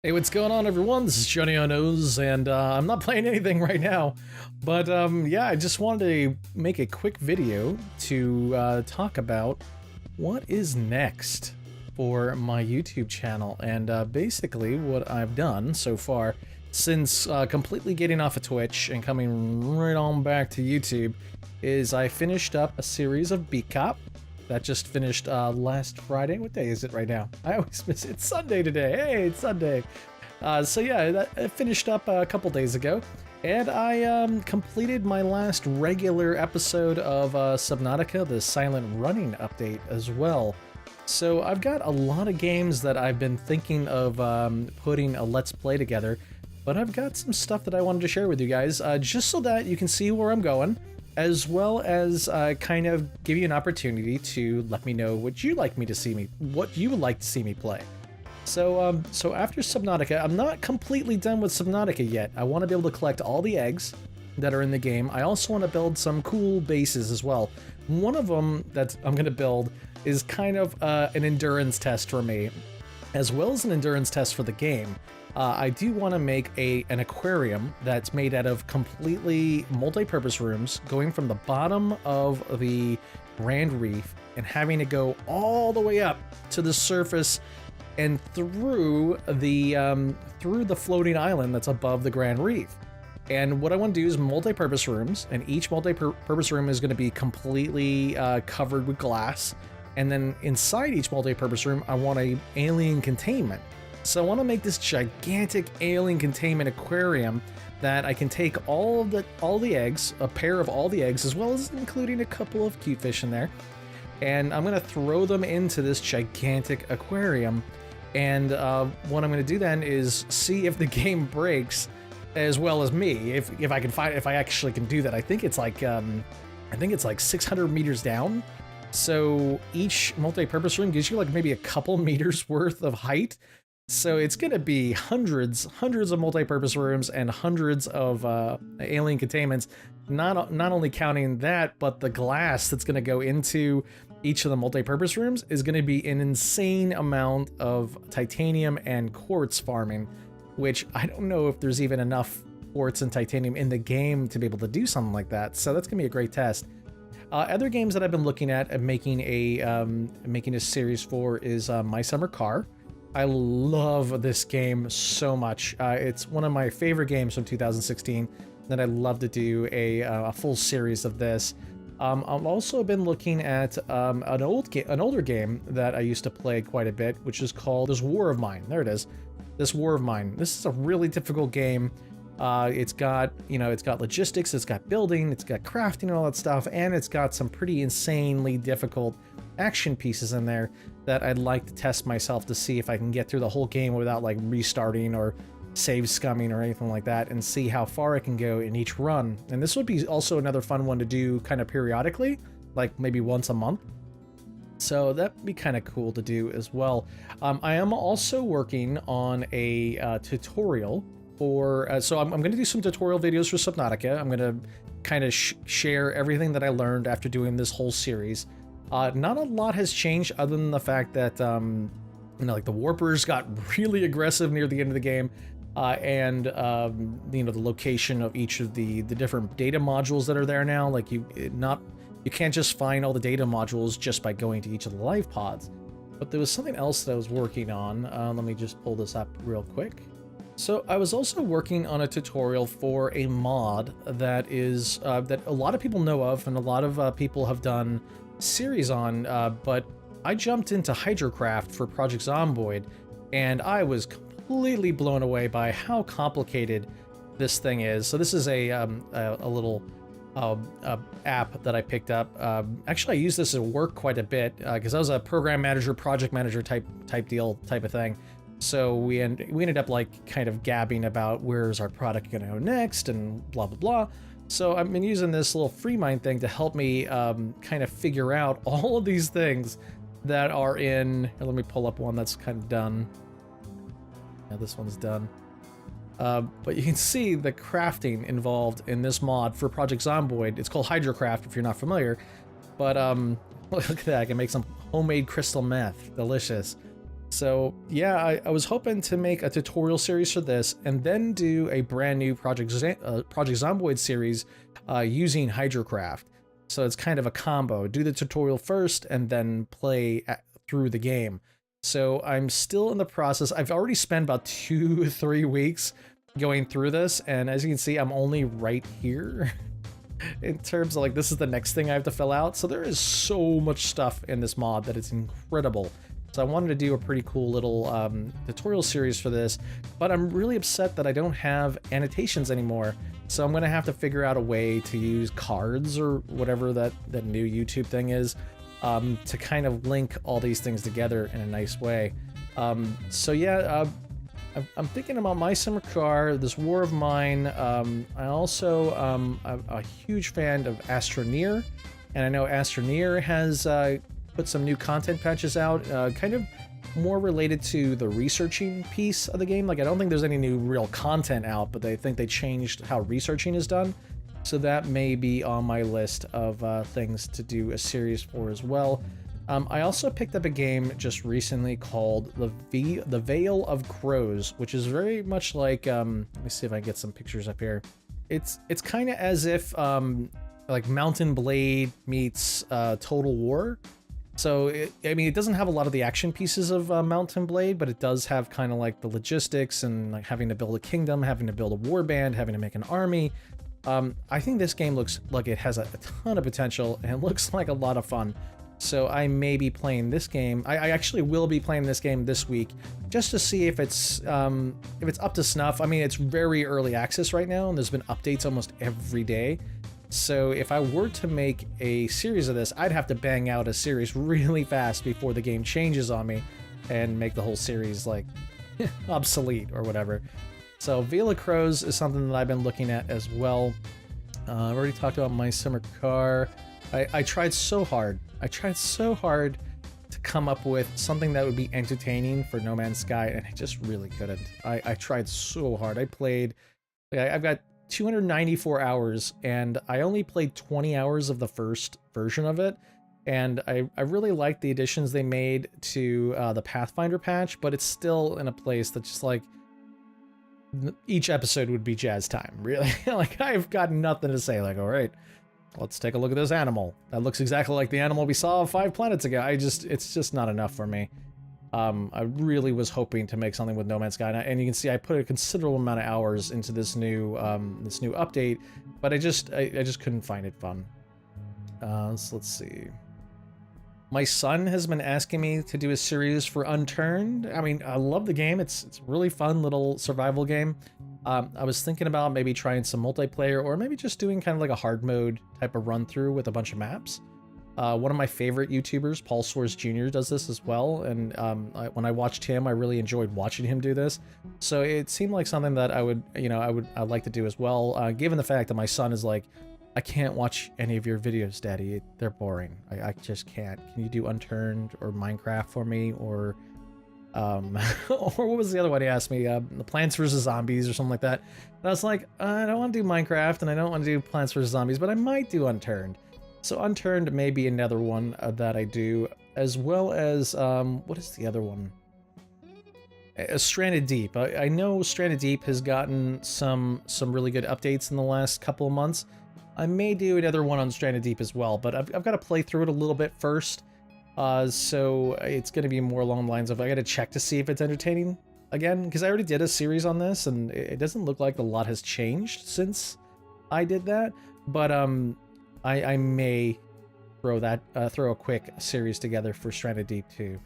Hey, what's going on, everyone? This is Johnnyonoes, and I'm not playing anything right now, but yeah, I just wanted to make a quick video to talk about what is next for my YouTube channel, and basically what I've done so far since completely getting off of Twitch and coming right on back to YouTube is I finished up a series of Beat Cop. That just finished last Friday. What day is it right now? I always miss it. It's Sunday today. Hey, it's Sunday. So yeah, that finished up a couple days ago. And I completed my last regular episode of Subnautica, the Silent Running update as well. So I've got a lot of games that I've been thinking of putting a Let's Play together. But I've got some stuff that I wanted to share with you guys, just so that you can see where I'm going, as well as kind of give you an opportunity to let me know what you like to see me play. So so after Subnautica, I'm not completely done with Subnautica yet. I want to be able to collect all the eggs that are in the game. I also want to build some cool bases as well. One of them that I'm going to build is kind of an endurance test for me, as well as an endurance test for the game. I do want to make an aquarium that's made out of completely multi-purpose rooms, going from the bottom of the Grand Reef and having to go all the way up to the surface and through the floating island that's above the Grand Reef. And what I want to do is multi-purpose rooms, and each multi-purpose room is going to be completely covered with glass. And then inside each multi-purpose room, I want an alien containment. So I want to make this gigantic alien containment aquarium that I can take all the eggs, a pair of all the eggs, as well as including a couple of cute fish in there. And I'm going to throw them into this gigantic aquarium. And what I'm going to do then is see if the game breaks as well as me. If I actually can do that. I think it's like 600 meters down. So each multi-purpose room gives you like maybe a couple meters worth of height. So it's going to be hundreds of multi-purpose rooms and hundreds of alien containments, not only counting that, but the glass that's going to go into each of the multi-purpose rooms is going to be an insane amount of titanium and quartz farming, which I don't know if there's even enough quartz and titanium in the game to be able to do something like that. So that's going to be a great test. Other games that I've been looking at and making a series for is My Summer Car. I love this game so much. It's one of my favorite games from 2016, and I'd love to do a full series of this. I've also been looking at an older game that I used to play quite a bit, which is called This War of Mine. There it is. This War of Mine. This is a really difficult game. It's got logistics, it's got building, it's got crafting and all that stuff, and it's got some pretty insanely difficult action pieces in there that I'd like to test myself to see if I can get through the whole game without like restarting or save scumming or anything like that, and see how far I can go in each run. And this would be also another fun one to do kind of periodically, like maybe once a month. So that'd be kind of cool to do as well. I am also working on a tutorial for, so I'm going to do some tutorial videos for Subnautica. I'm going to kind of share everything that I learned after doing this whole series. Not a lot has changed other than the fact that, like the warpers got really aggressive near the end of the game, and the location of each of the different data modules that are there now. Like you can't just find all the data modules just by going to each of the life pods. But there was something else that I was working on. Let me just pull this up real quick. So I was also working on a tutorial for a mod that is that a lot of people know of, and a lot of people have done series on, but I jumped into Hydrocraft for Project Zomboid, and I was completely blown away by how complicated this thing is. So this is a little app that I picked up. Actually, I use this at work quite a bit because I was a program manager, project manager type of thing. So we ended up like kind of gabbing about where's our product going to go next and blah blah blah. So I've been using this little free mind thing to help me kind of figure out all of these things that are in. Let me pull up one that's kind of done. Yeah, this one's done. But you can see the crafting involved in this mod for Project Zomboid. It's called Hydrocraft if you're not familiar. But look at that, I can make some homemade crystal meth. Delicious. So yeah, I was hoping to make a tutorial series for this and then do a brand new Project Zomboid series using Hydrocraft. So it's kind of a combo. Do the tutorial first and then play through the game. So I'm still in the process. I've already spent about 2-3 weeks going through this, and as you can see, I'm only right here in terms of like, this is the next thing I have to fill out. So there is so much stuff in this mod that it's incredible. So I wanted to do a pretty cool little tutorial series for this, but I'm really upset that I don't have annotations anymore. So I'm gonna have to figure out a way to use cards or whatever that new YouTube thing is, to kind of link all these things together in a nice way. So yeah, I'm thinking about My Summer Car, this War of Mine. I also I'm a huge fan of Astroneer, and I know Astroneer has put some new content patches out, kind of more related to the researching piece of the game. Like, I don't think there's any new real content out, but I think they changed how researching is done. So that may be on my list of things to do a series for as well. I also picked up a game just recently called The Vale of Crows, which is very much like, let me see if I can get some pictures up here. It's kind of as if like Mountain Blade meets Total War. So, I mean, it doesn't have a lot of the action pieces of Mountain Blade, but it does have kind of like the logistics and like having to build a kingdom, having to build a warband, having to make an army. I think this game looks like it has a ton of potential, and it looks like a lot of fun. So I may be playing this game. I actually will be playing this game this week, just to see if it's up to snuff. I mean, it's very early access right now, and there's been updates almost every day. So if I were to make a series of this, I'd have to bang out a series really fast before the game changes on me and make the whole series like obsolete or whatever. So Vale of Crows is something that I've been looking at as well. I've already talked about My Summer Car. I tried so hard. I tried so hard to come up with something that would be entertaining for No Man's Sky, and I just really couldn't. I tried so hard. I played, I've got 294 hours, and I only played 20 hours of the first version of it, and I really liked the additions they made to the Pathfinder patch, but it's still in a place that's just like, each episode would be jazz time, really. Like, I've got nothing to say, like, all right, let's take a look at this animal. That looks exactly like the animal we saw 5 planets ago. It's just not enough for me. I really was hoping to make something with No Man's Sky, and you can see I put a considerable amount of hours into this new update, but I just couldn't find it fun. So let's see. My son has been asking me to do a series for Unturned. I mean, I love the game. It's a really fun little survival game. I was thinking about maybe trying some multiplayer, or maybe just doing kind of like a hard mode type of run through with a bunch of maps. One of my favorite YouTubers, Paul Soares Jr., does this as well, and when I watched him, I really enjoyed watching him do this. So it seemed like something that I'd like to do as well, given the fact that my son is like, I can't watch any of your videos, Daddy. They're boring. I just can't. Can you do Unturned or Minecraft for me, or or what was the other one he asked me? The Plants vs. Zombies or something like that. And I was like, I don't want to do Minecraft, and I don't want to do Plants vs. Zombies, but I might do Unturned. So Unturned may be another one that I do, as well as, what is the other one? Stranded Deep. I know Stranded Deep has gotten some really good updates in the last couple of months. I may do another one on Stranded Deep as well, but I've got to play through it a little bit first. So it's going to be more along the lines of I got to check to see if it's entertaining again, because I already did a series on this, and it doesn't look like a lot has changed since I did that. But I may throw a quick series together for Stranded Deep too.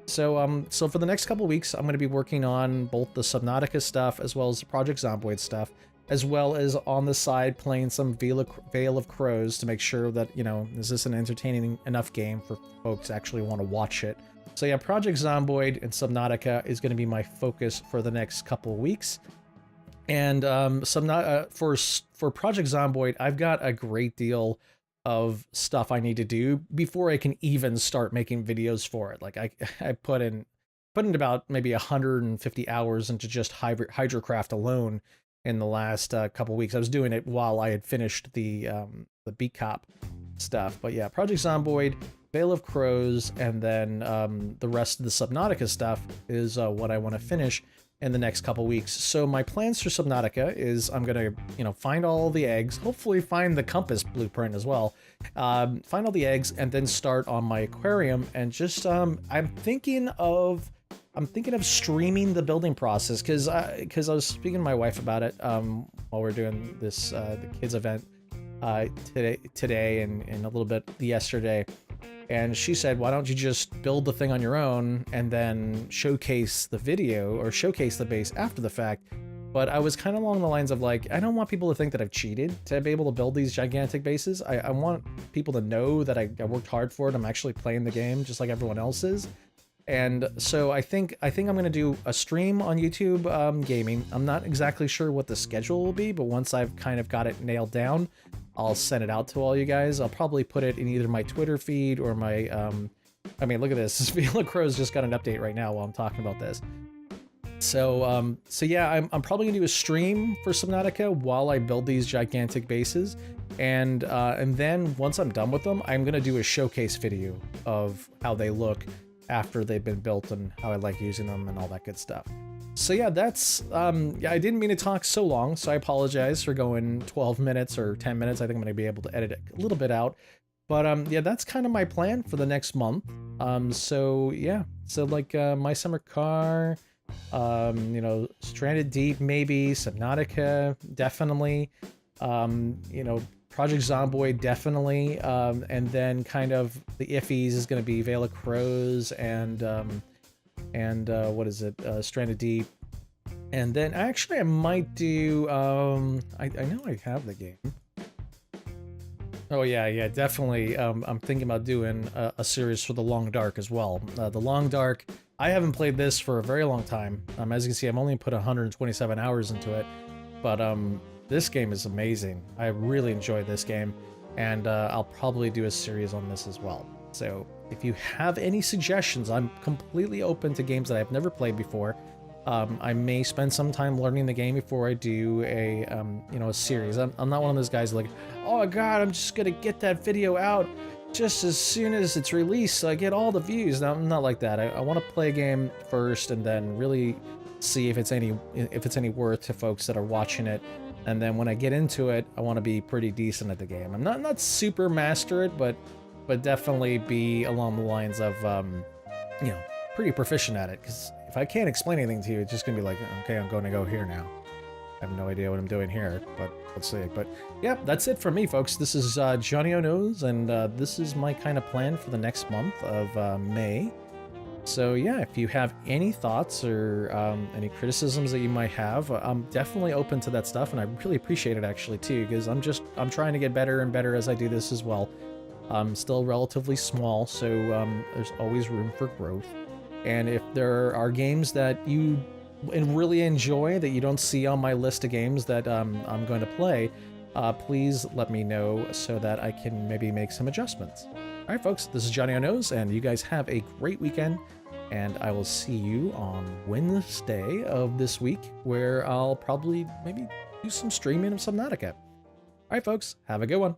So so for the next couple weeks, I'm going to be working on both the Subnautica stuff as well as the Project Zomboid stuff, as well as on the side playing some Vale of Crows to make sure that, you know, is this an entertaining enough game for folks to actually want to watch it. So yeah, Project Zomboid and Subnautica is going to be my focus for the next couple of weeks. And for Project Zomboid, I've got a great deal of stuff I need to do before I can even start making videos for it. Like I put in about maybe 150 hours into just Hydrocraft alone in the last couple weeks. I was doing it while I had finished the Beat Cop stuff. But yeah, Project Zomboid, Veil of Crows, and then the rest of the Subnautica stuff is what I want to finish in the next couple weeks. So my plans for Subnautica is I'm gonna, find all the eggs, hopefully find the compass blueprint as well, find all the eggs, and then start on my aquarium. And just I'm thinking of streaming the building process, because I was speaking to my wife about it while we're doing this the kids event today and a little bit yesterday. And she said, why don't you just build the thing on your own and then showcase the video or showcase the base after the fact? But I was kind of along the lines of like, I don't want people to think that I've cheated to be able to build these gigantic bases. I want people to know that I worked hard for it. I'm actually playing the game just like everyone else is. And so I think I'm going to do a stream on YouTube gaming. I'm not exactly sure what the schedule will be, but once I've kind of got it nailed down, I'll send it out to all you guys. I'll probably put it in either my Twitter feed or my, I mean, look at this. Veil of Crows just got an update right now while I'm talking about this. So yeah, I'm probably gonna do a stream for Subnautica while I build these gigantic bases. And then once I'm done with them, I'm gonna do a showcase video of how they look after they've been built and how I like using them and all that good stuff. So yeah, that's, yeah, I didn't mean to talk so long, so I apologize for going 12 minutes or 10 minutes. I think I'm going to be able to edit it a little bit out. But yeah, that's kind of my plan for the next month. So yeah, so like My Summer Car, Stranded Deep maybe, Subnautica definitely, Project Zomboid definitely, and then kind of the iffies is going to be Veil of Crows and what is it, Stranded Deep. And then actually I might do, I know I have the game. Oh yeah, definitely. I'm thinking about doing a series for The Long Dark as well. The Long Dark, I haven't played this for a very long time. As you can see, I've only put 127 hours into it, but this game is amazing. I really enjoy this game, and I'll probably do a series on this as well. So if you have any suggestions, I'm completely open to games that I've never played before. I may spend some time learning the game before I do a series. I'm not one of those guys like, oh god, I'm just gonna get that video out just as soon as it's released so I get all the views. No, I'm not like that. I want to play a game first and then really see if it's any worth to folks that are watching it. And then when I get into it, I want to be pretty decent at the game. I'm not super master it, but definitely be along the lines of pretty proficient at it. Because if I can't explain anything to you, it's just gonna be like, okay, I'm going to go here now. I have no idea what I'm doing here, but let's see. But yeah, that's it for me, folks. This is Johnnyonoes, and this is my kind of plan for the next month of May. So yeah, if you have any thoughts or any criticisms that you might have, I'm definitely open to that stuff, and I really appreciate it actually too, because I'm trying to get better and better as I do this as well. I'm still relatively small, so there's always room for growth. And if there are games that you really enjoy that you don't see on my list of games that I'm going to play, please let me know so that I can maybe make some adjustments. All right, folks, this is Johnnyonoes, and you guys have a great weekend, and I will see you on Wednesday of this week, where I'll probably maybe do some streaming of Subnautica. All right, folks, have a good one.